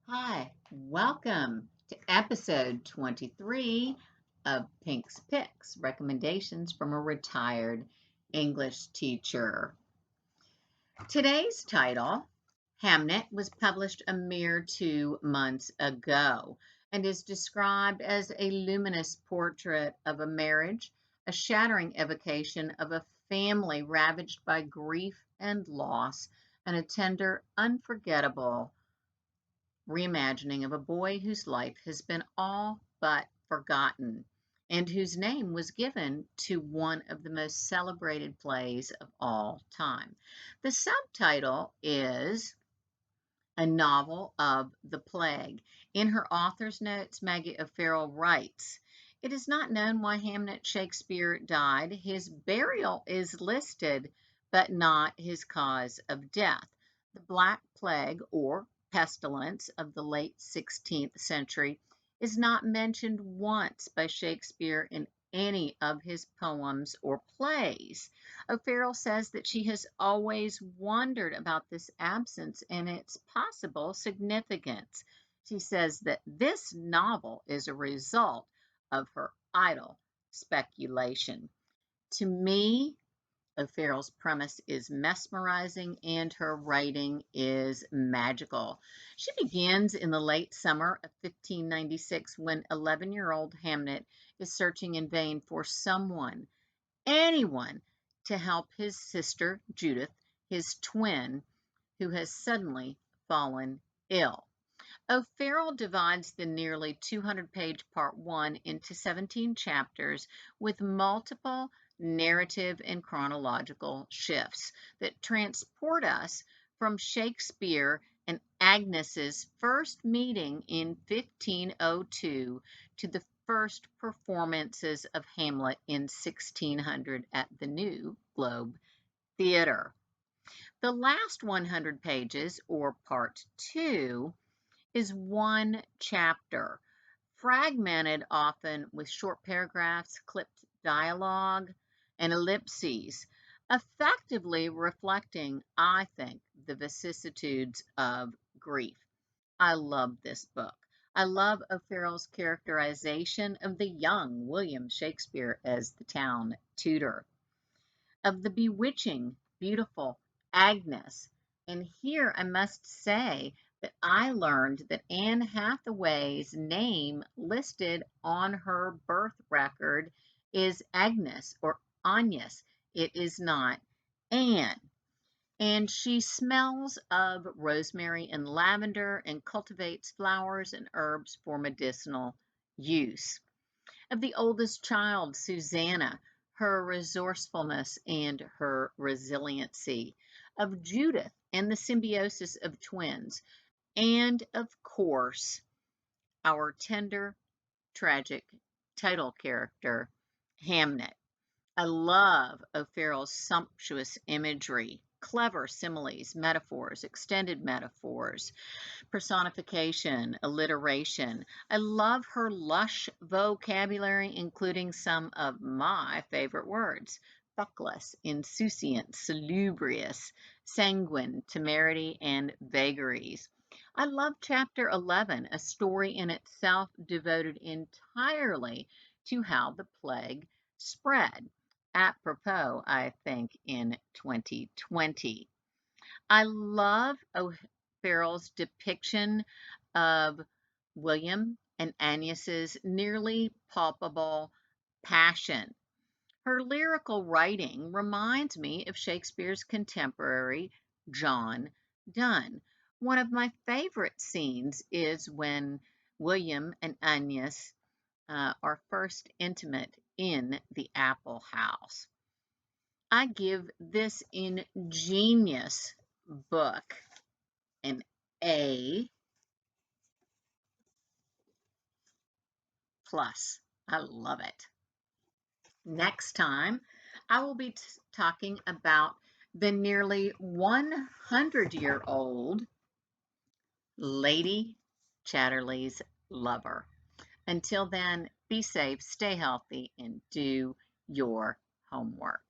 Hi, welcome to episode 23 of Pink's Picks, recommendations from a retired English teacher. Today's title, Hamnet, was published a mere 2 months ago and is described as a luminous portrait of a marriage, a shattering evocation of a family ravaged by grief and loss, and a tender, unforgettable reimagining of a boy whose life has been all but forgotten and whose name was given to one of the most celebrated plays of all time. The subtitle is A Novel of the Plague. In her author's notes, Maggie O'Farrell writes, "It is not known why Hamnet Shakespeare died. His burial is listed, but not his cause of death. The Black Plague, or pestilence, of the late 16th century is not mentioned once by Shakespeare in any of his poems or plays." O'Farrell says that she has always wondered about this absence and its possible significance. She says that this novel is a result of her idle speculation. To me, O'Farrell's premise is mesmerizing and her writing is magical. She begins in the late summer of 1596 when 11-year-old Hamnet is searching in vain for someone, anyone, to help his sister Judith, his twin, who has suddenly fallen ill. O'Farrell divides the nearly 200-page Part 1 into 17 chapters with multiple narrative and chronological shifts that transport us from Shakespeare and Agnes's first meeting in 1502 to the first performances of Hamlet in 1600 at the New Globe Theatre. The last 100 pages, or Part 2, is one chapter, fragmented often with short paragraphs, clipped dialogue, and ellipses, effectively reflecting, I think, the vicissitudes of grief. I love this book. I love O'Farrell's characterization of the young William Shakespeare as the town tutor, of the bewitching, beautiful Agnes. And here I must say that I learned that Anne Hathaway's name listed on her birth record is Agnes or Agnes. It is not Anne. And she smells of rosemary and lavender and cultivates flowers and herbs for medicinal use. Of the oldest child, Susanna, her resourcefulness and her resiliency. Of Judith and the symbiosis of twins. And of course, our tender, tragic title character, Hamnet. I love O'Farrell's sumptuous imagery, clever similes, metaphors, extended metaphors, personification, alliteration. I love her lush vocabulary, including some of my favorite words: feckless, insouciant, salubrious, sanguine, temerity, and vagaries. I love chapter 11, a story in itself devoted entirely to how the plague spread. Apropos, I think, in 2020. I love O'Farrell's depiction of William and Agnes's nearly palpable passion. Her lyrical writing reminds me of Shakespeare's contemporary John Donne. One of my favorite scenes is when William and Agnes are first intimate in the Apple House. I give this ingenious book an A plus. I love it. Next time, I will be talking about the nearly 100-year-old Lady Chatterley's Lover. Until then, be safe, stay healthy, and do your homework.